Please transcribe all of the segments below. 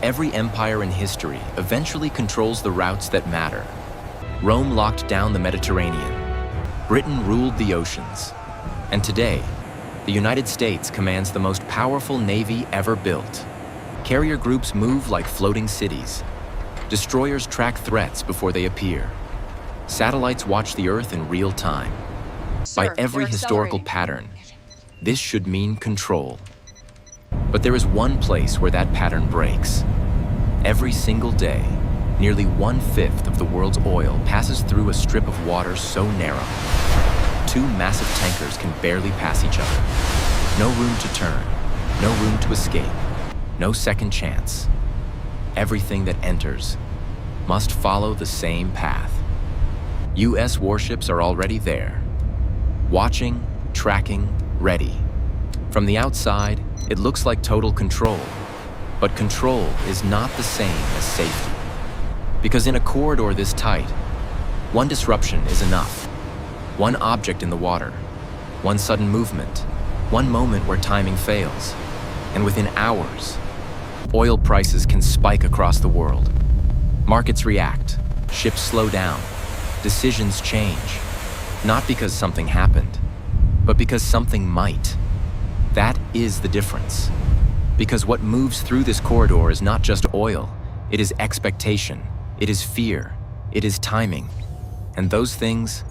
every empire in history eventually controls the routes that matter. Rome locked down the Mediterranean. Britain ruled the oceans. And today, the United States commands the most powerful navy ever built. Carrier groups move like floating cities. Destroyers track threats before they appear. Satellites watch the Earth in real time. By every historical pattern, this should mean control. But there is one place where that pattern breaks. Every single day, nearly 1/5 of the world's oil passes through a strip of water so narrow. Two massive tankers can barely pass each other. No room to turn, no room to escape, no second chance. Everything that enters must follow the same path. US warships are already there, watching, tracking, ready. From the outside, it looks like total control, but control is not the same as safety. Because in a corridor this tight, one disruption is enough. One object in the water, one sudden movement, one moment where timing fails, and within hours, oil prices can spike across the world. Markets react, ships slow down, decisions change, not because something happened, but because something might. That is the difference. Because what moves through this corridor is not just oil, it is expectation, it is fear, it is timing, and those things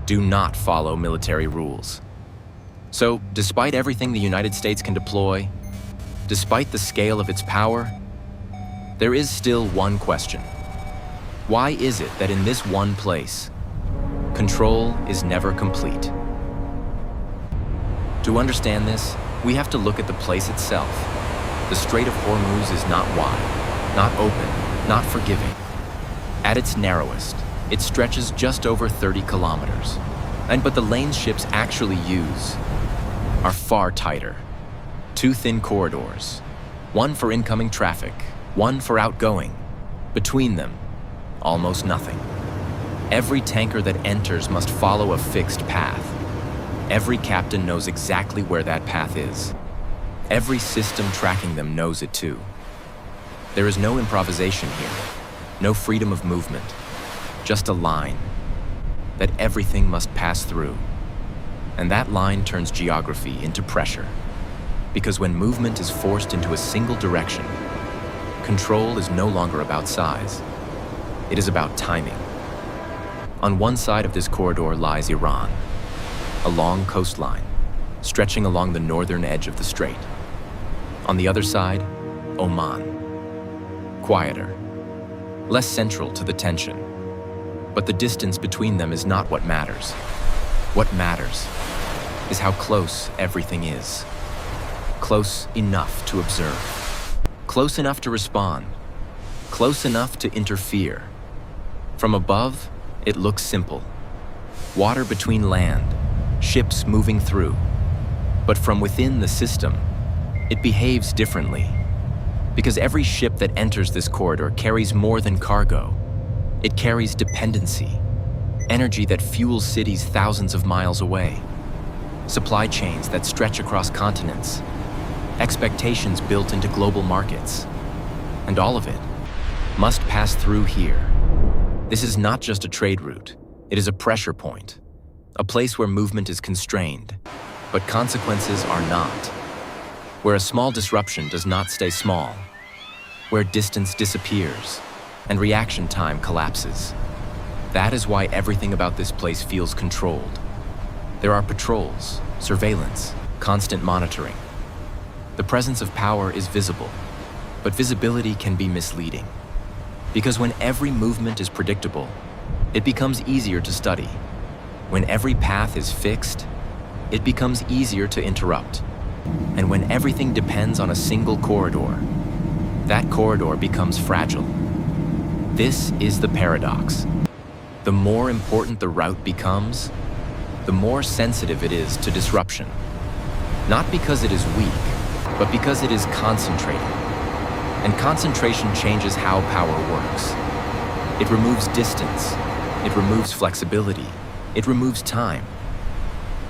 do not follow military rules. So, despite everything the United States can deploy, despite the scale of its power, there is still one question. Why is it that in this one place, control is never complete? To understand this, we have to look at the place itself. The Strait of Hormuz is not wide, not open, not forgiving. At its narrowest, it stretches just over 30 kilometers. But the lanes ships actually use are far tighter. Two thin corridors, one for incoming traffic, one for outgoing. Between them, almost nothing. Every tanker that enters must follow a fixed path. Every captain knows exactly where that path is. Every system tracking them knows it too. There is no improvisation here, no freedom of movement, just a line that everything must pass through. And that line turns geography into pressure. Because when movement is forced into a single direction, control is no longer about size. It is about timing. On one side of this corridor lies Iran, a long coastline, stretching along the northern edge of the strait. On the other side, Oman, quieter, less central to the tension. But the distance between them is not what matters. What matters is how close everything is. Close enough to observe. Close enough to respond. Close enough to interfere. From above, it looks simple. Water between land, ships moving through. But from within the system, it behaves differently. Because every ship that enters this corridor carries more than cargo. It carries dependency, energy that fuels cities thousands of miles away, supply chains that stretch across continents, expectations built into global markets, and all of it must pass through here. This is not just a trade route, it is a pressure point, a place where movement is constrained, but consequences are not, where a small disruption does not stay small, where distance disappears, and reaction time collapses. That is why everything about this place feels controlled. There are patrols, surveillance, constant monitoring. The presence of power is visible, but visibility can be misleading. Because when every movement is predictable, it becomes easier to study. When every path is fixed, it becomes easier to interrupt. And when everything depends on a single corridor, that corridor becomes fragile. This is the paradox. The more important the route becomes, the more sensitive it is to disruption. Not because it is weak, but because it is concentrated. And concentration changes how power works. It removes distance, it removes flexibility, it removes time.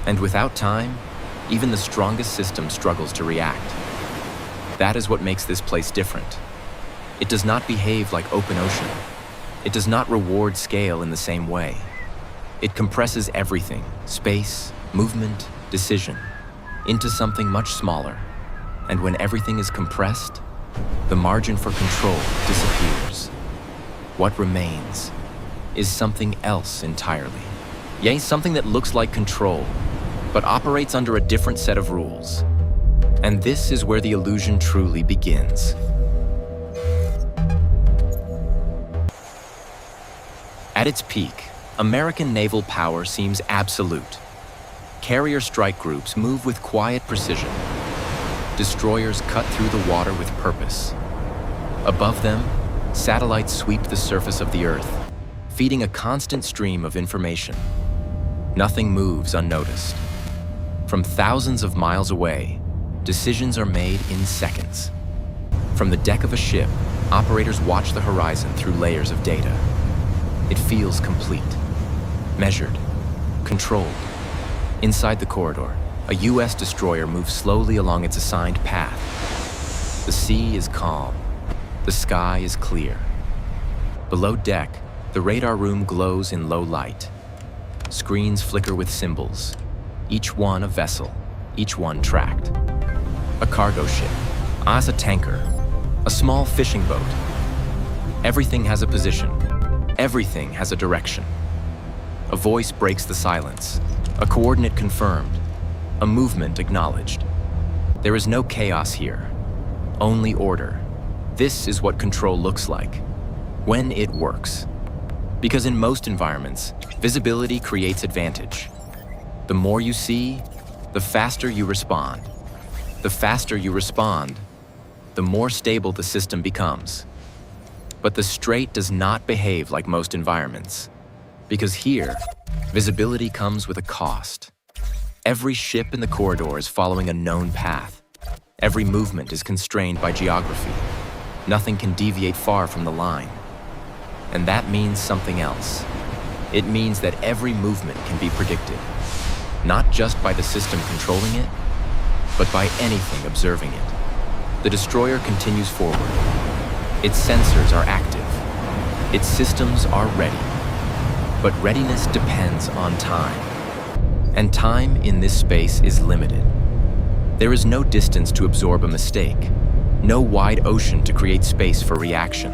And without time, even the strongest system struggles to react. That is what makes this place different. It does not behave like open ocean. It does not reward scale in the same way. It compresses everything, space, movement, decision, into something much smaller. And when everything is compressed, the margin for control disappears. What remains is something else entirely. Yea, something that looks like control, but operates under a different set of rules. And this is where the illusion truly begins. At its peak, American naval power seems absolute. Carrier strike groups move with quiet precision. Destroyers cut through the water with purpose. Above them, satellites sweep the surface of the Earth, feeding a constant stream of information. Nothing moves unnoticed. From thousands of miles away, decisions are made in seconds. From the deck of a ship, operators watch the horizon through layers of data. It feels complete, measured, controlled. Inside the corridor, a U.S. destroyer moves slowly along its assigned path. The sea is calm. The sky is clear. Below deck, the radar room glows in low light. Screens flicker with symbols, each one a vessel, each one tracked. A cargo ship, as a tanker, a small fishing boat. Everything has a position. Everything has a direction. A voice breaks the silence, a coordinate confirmed, a movement acknowledged. There is no chaos here, only order. This is what control looks like, when it works. Because in most environments, visibility creates advantage. The more you see, the faster you respond. The faster you respond, the more stable the system becomes. But the Strait does not behave like most environments. Because here, visibility comes with a cost. Every ship in the corridor is following a known path. Every movement is constrained by geography. Nothing can deviate far from the line. And that means something else. It means that every movement can be predicted, not just by the system controlling it, but by anything observing it. The destroyer continues forward. Its sensors are active. Its systems are ready. But readiness depends on time. And time in this space is limited. There is no distance to absorb a mistake, no wide ocean to create space for reaction.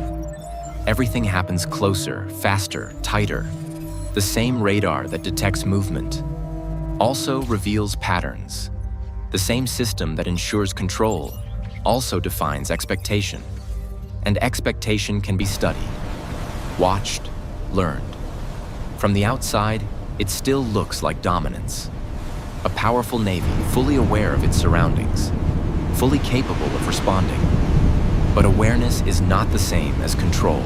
Everything happens closer, faster, tighter. The same radar that detects movement also reveals patterns. The same system that ensures control also defines expectation. And expectation can be studied, watched, learned. From the outside, it still looks like dominance. A powerful navy fully aware of its surroundings, fully capable of responding. But awareness is not the same as control,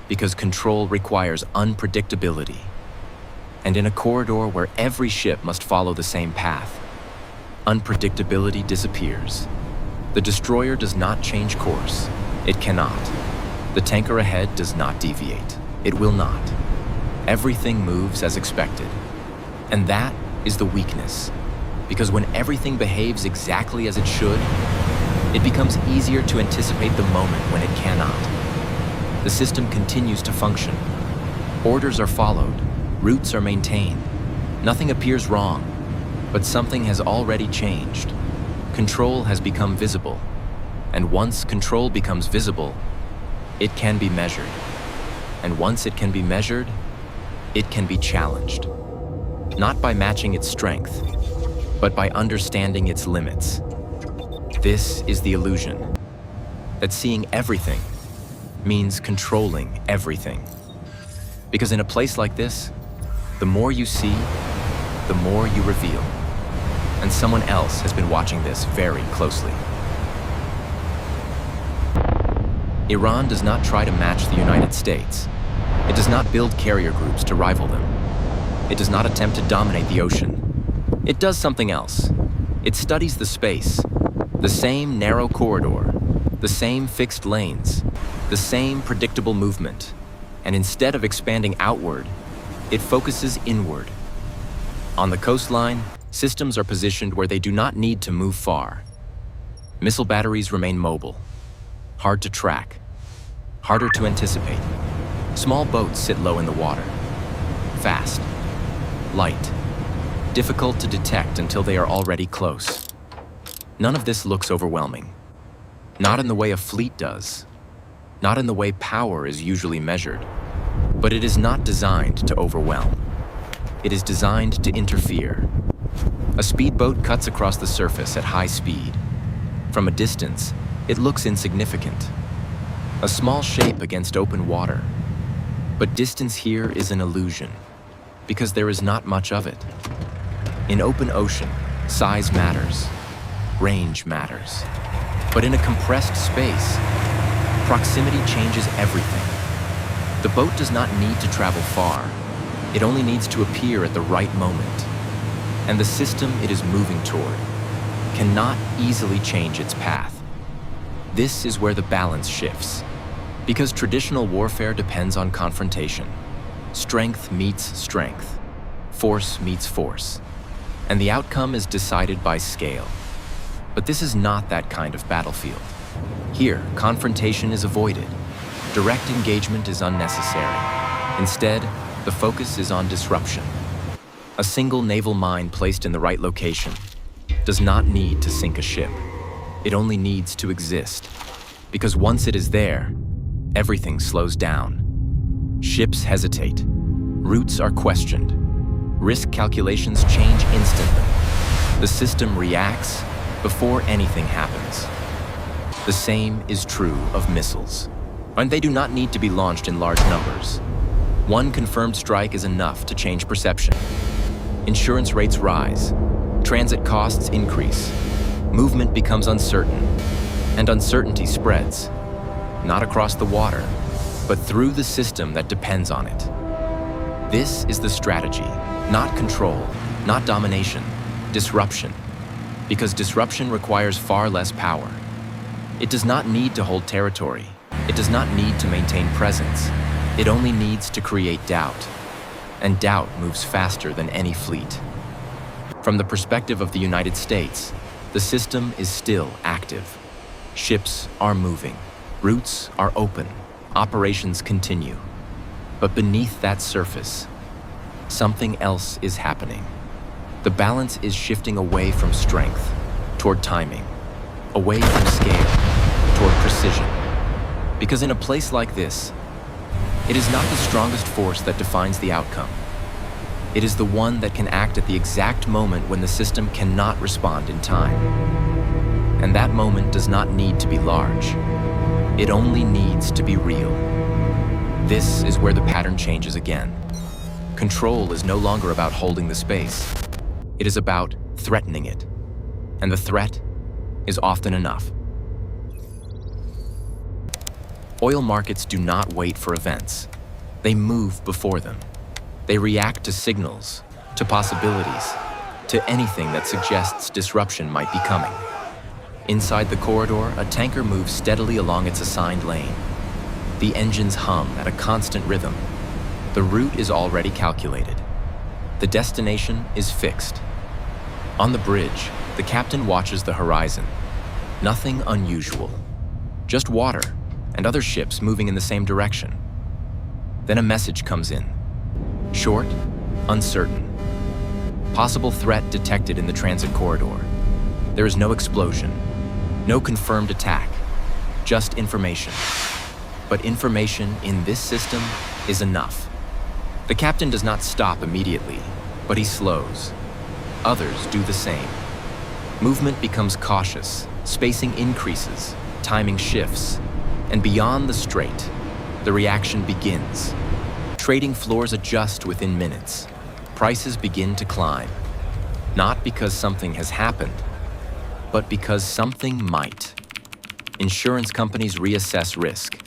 because control requires unpredictability. And in a corridor where every ship must follow the same path, unpredictability disappears. The destroyer does not change course. It cannot. The tanker ahead does not deviate. It will not. Everything moves as expected. And that is the weakness. Because when everything behaves exactly as it should, it becomes easier to anticipate the moment when it cannot. The system continues to function. Orders are followed. Routes are maintained. Nothing appears wrong. But something has already changed. Control has become visible. And once control becomes visible, it can be measured. And once it can be measured, it can be challenged. Not by matching its strength, but by understanding its limits. This is the illusion, that seeing everything means controlling everything. Because in a place like this, the more you see, the more you reveal. And someone else has been watching this very closely. Iran does not try to match the United States. It does not build carrier groups to rival them. It does not attempt to dominate the ocean. It does something else. It studies the space, the same narrow corridor, the same fixed lanes, the same predictable movement. And instead of expanding outward, it focuses inward. On the coastline, systems are positioned where they do not need to move far. Missile batteries remain mobile, hard to track, harder to anticipate. Small boats sit low in the water. Fast, light, difficult to detect until they are already close. None of this looks overwhelming. Not in the way a fleet does. Not in the way power is usually measured. But it is not designed to overwhelm. It is designed to interfere. A speedboat cuts across the surface at high speed. From a distance, it looks insignificant. A small shape against open water. But distance here is an illusion, because there is not much of it. In open ocean, size matters. Range matters. But in a compressed space, proximity changes everything. The boat does not need to travel far. It only needs to appear at the right moment. And the system it is moving toward cannot easily change its path. This is where the balance shifts. Because traditional warfare depends on confrontation. Strength meets strength. Force meets force. And the outcome is decided by scale. But this is not that kind of battlefield. Here, confrontation is avoided. Direct engagement is unnecessary. Instead, the focus is on disruption. A single naval mine placed in the right location does not need to sink a ship. It only needs to exist. Because once it is there, everything slows down. Ships hesitate. Routes are questioned. Risk calculations change instantly. The system reacts before anything happens. The same is true of missiles. And they do not need to be launched in large numbers. One confirmed strike is enough to change perception. Insurance rates rise. Transit costs increase. Movement becomes uncertain. And uncertainty spreads. Not across the water, but through the system that depends on it. This is the strategy, not control, not domination, disruption. Because disruption requires far less power. It does not need to hold territory. It does not need to maintain presence. It only needs to create doubt. And doubt moves faster than any fleet. From the perspective of the United States, the system is still active. Ships are moving. Routes are open. Operations continue. But beneath that surface, something else is happening. The balance is shifting away from strength toward timing, away from scale toward precision. Because in a place like this, it is not the strongest force that defines the outcome. It is the one that can act at the exact moment when the system cannot respond in time. And that moment does not need to be large. It only needs to be real. This is where the pattern changes again. Control is no longer about holding the space. It is about threatening it. And the threat is often enough. Oil markets do not wait for events. They move before them. They react to signals, to possibilities, to anything that suggests disruption might be coming. Inside the corridor, a tanker moves steadily along its assigned lane. The engines hum at a constant rhythm. The route is already calculated. The destination is fixed. On the bridge, the captain watches the horizon. Nothing unusual. Just water and other ships moving in the same direction. Then a message comes in. Short, uncertain. Possible threat detected in the transit corridor. There is no explosion, no confirmed attack, just information. But information in this system is enough. The captain does not stop immediately, but he slows. Others do the same. Movement becomes cautious, spacing increases, timing shifts, and beyond the strait, the reaction begins. Trading floors adjust within minutes. Prices begin to climb. Not because something has happened, but because something might. Insurance companies reassess risk.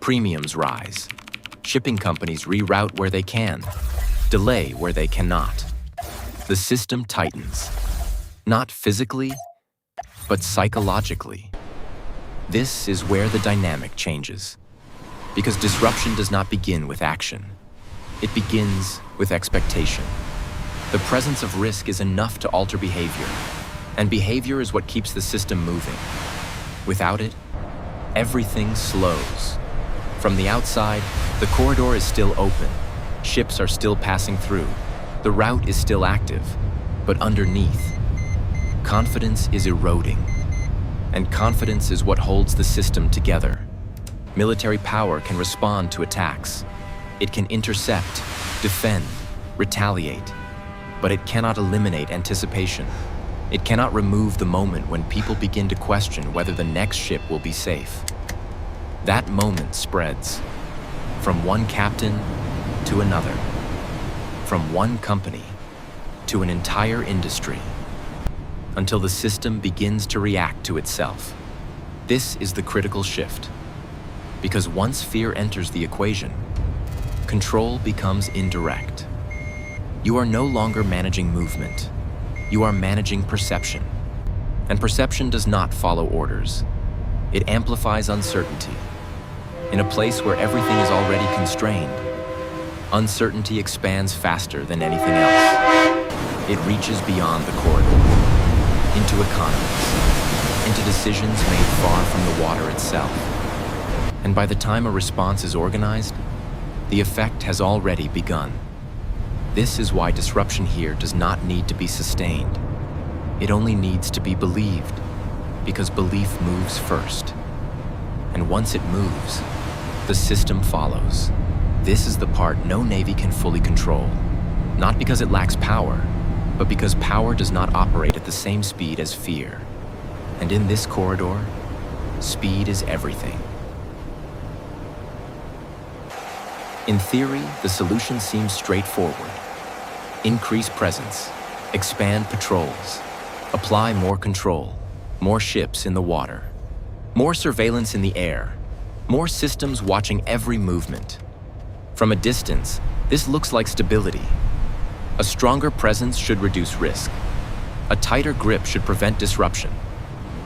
Premiums rise. Shipping companies reroute where they can, delay where they cannot. The system tightens. Not physically, but psychologically. This is where the dynamic changes. Because disruption does not begin with action. It begins with expectation. The presence of risk is enough to alter behavior, and behavior is what keeps the system moving. Without it, everything slows. From the outside, the corridor is still open. Ships are still passing through. The route is still active. But underneath, confidence is eroding. And confidence is what holds the system together. Military power can respond to attacks. It can intercept, defend, retaliate. But it cannot eliminate anticipation. It cannot remove the moment when people begin to question whether the next ship will be safe. That moment spreads from one captain to another, from one company to an entire industry, until the system begins to react to itself. This is the critical shift, because once fear enters the equation, control becomes indirect. You are no longer managing movement. You are managing perception. And perception does not follow orders. It amplifies uncertainty. In a place where everything is already constrained, uncertainty expands faster than anything else. It reaches beyond the corridor, into economies, into decisions made far from the water itself. And by the time a response is organized, the effect has already begun. This is why disruption here does not need to be sustained. It only needs to be believed, because belief moves first. And once it moves, the system follows. This is the part no navy can fully control, not because it lacks power, but because power does not operate at the same speed as fear. And in this corridor, speed is everything. In theory, the solution seems straightforward. Increase presence, expand patrols, apply more control, more ships in the water, more surveillance in the air, more systems watching every movement. From a distance, this looks like stability. A stronger presence should reduce risk. A tighter grip should prevent disruption.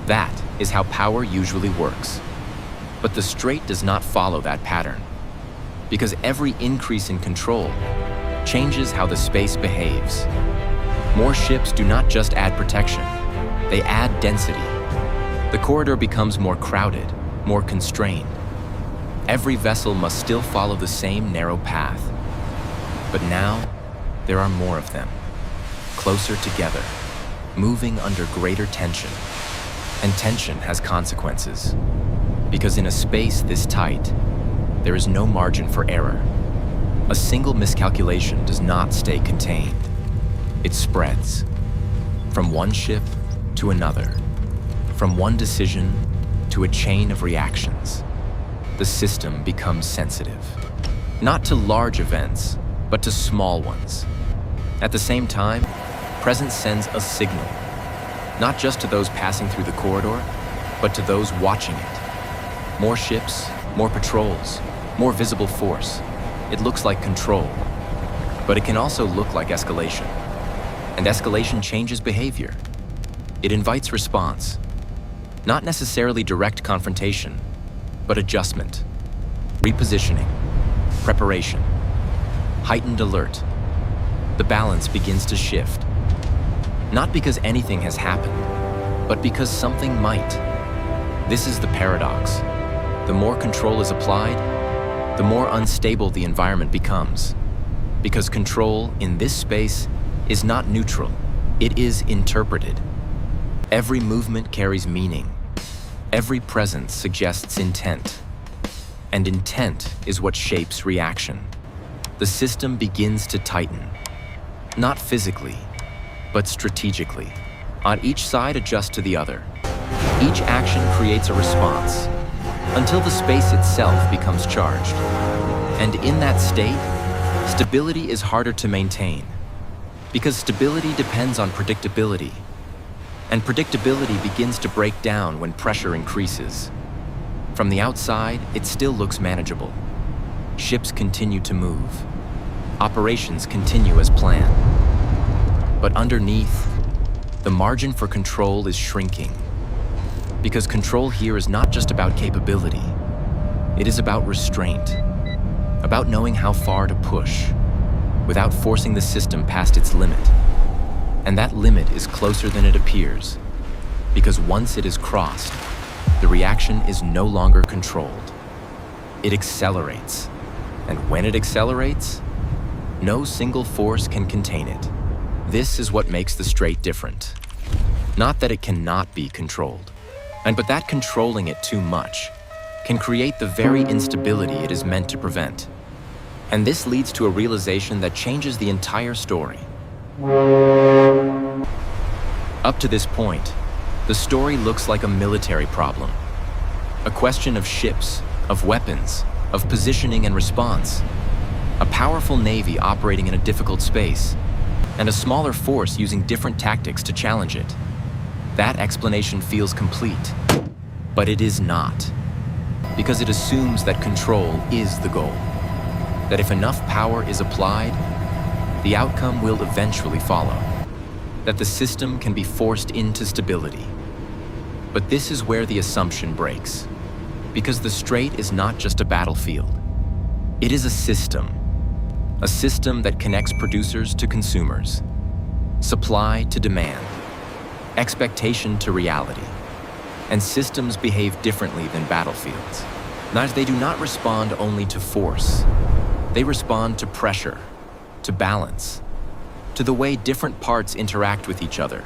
That is how power usually works. But the Strait does not follow that pattern, because every increase in control changes how the space behaves. More ships do not just add protection, they add density. The corridor becomes more crowded, more constrained. Every vessel must still follow the same narrow path. But now, there are more of them, closer together, moving under greater tension. And tension has consequences, because in a space this tight, there is no margin for error. A single miscalculation does not stay contained. It spreads from one ship to another, from one decision to a chain of reactions. The system becomes sensitive, not to large events, but to small ones. At the same time, presence sends a signal, not just to those passing through the corridor, but to those watching it. More ships, more patrols, more visible force. It looks like control, but it can also look like escalation. And escalation changes behavior. It invites response. Not necessarily direct confrontation, but adjustment, repositioning, preparation, heightened alert. The balance begins to shift. Not because anything has happened, but because something might. This is the paradox. The more control is applied, the more unstable the environment becomes. Because control in this space is not neutral, it is interpreted. Every movement carries meaning. Every presence suggests intent. And intent is what shapes reaction. The system begins to tighten. Not physically, but strategically. On each side adjust to the other. Each action creates a response, until the space itself becomes charged. And in that state, stability is harder to maintain, because stability depends on predictability, and predictability begins to break down when pressure increases. From the outside, it still looks manageable. Ships continue to move. Operations continue as planned. But underneath, the margin for control is shrinking. Because control here is not just about capability. It is about restraint, about knowing how far to push, without forcing the system past its limit. And that limit is closer than it appears, because once it is crossed, the reaction is no longer controlled. it accelerates. And when it accelerates, no single force can contain it. This is what makes the Strait different. Not that it cannot be controlled, but that controlling it too much can create the very instability it is meant to prevent. And this leads to a realization that changes the entire story. Up to this point, the story looks like a military problem. A question of ships, of weapons, of positioning and response. A powerful navy operating in a difficult space, and a smaller force using different tactics to challenge it. That explanation feels complete, but it is not. Because it assumes that control is the goal. That if enough power is applied, the outcome will eventually follow. That the system can be forced into stability. But this is where the assumption breaks. Because the Strait is not just a battlefield. It is a system. A system that connects producers to consumers, supply to demand, expectation to reality. And systems behave differently than battlefields. They do not respond only to force. They respond to pressure, to balance, to the way different parts interact with each other.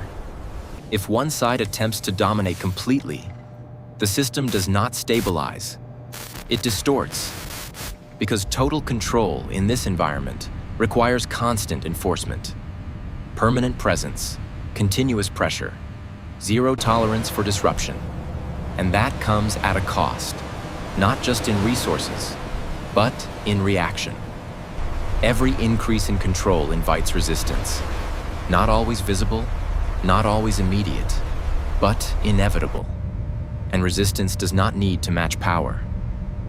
If one side attempts to dominate completely, the system does not stabilize. It distorts. Because total control in this environment requires constant enforcement, permanent presence, continuous pressure, zero tolerance for disruption. And that comes at a cost, not just in resources, but in reaction. Every increase in control invites resistance, not always visible, not always immediate, but inevitable. And resistance does not need to match power.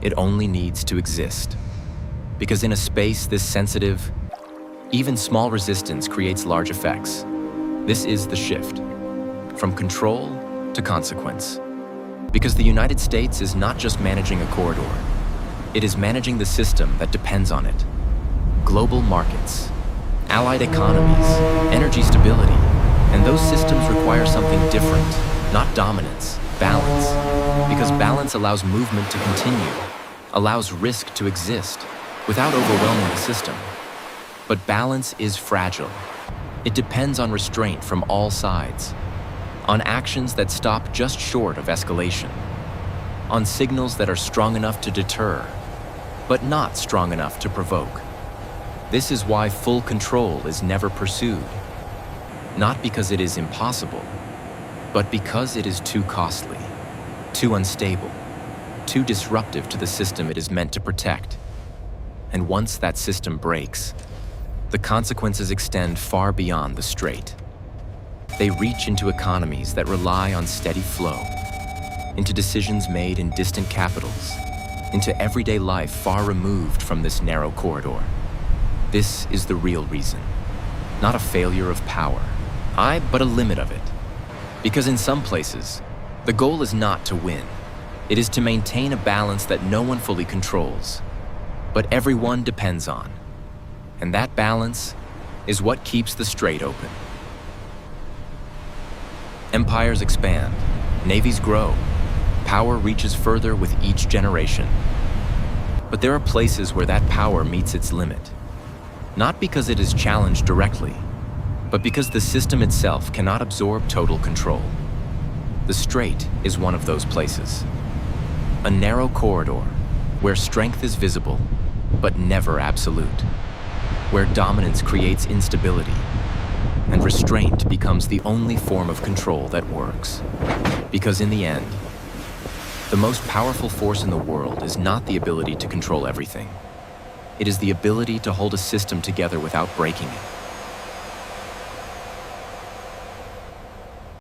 It only needs to exist. Because in a space this sensitive, even small resistance creates large effects. This is the shift, from control to consequence. Because the United States is not just managing a corridor, it is managing the system that depends on it. Global markets, allied economies, energy stability, and those systems require something different, not dominance, balance. Because balance allows movement to continue, allows risk to exist, without overwhelming the system. But balance is fragile. It depends on restraint from all sides, on actions that stop just short of escalation, on signals that are strong enough to deter, but not strong enough to provoke. This is why full control is never pursued, not because it is impossible, but because it is too costly, too unstable, too disruptive to the system it is meant to protect. And once that system breaks, the consequences extend far beyond the Strait. They reach into economies that rely on steady flow, into decisions made in distant capitals, into everyday life far removed from this narrow corridor. This is the real reason, not a failure of power, but a limit of it. Because in some places, the goal is not to win. It is to maintain a balance that no one fully controls, but everyone depends on. And that balance is what keeps the Strait open. Empires expand, navies grow, power reaches further with each generation. But there are places where that power meets its limit. Not because it is challenged directly, but because the system itself cannot absorb total control. The Strait is one of those places. A narrow corridor where strength is visible, but never absolute. Where dominance creates instability, and restraint becomes the only form of control that works. Because in the end, the most powerful force in the world is not the ability to control everything. It is the ability to hold a system together without breaking it.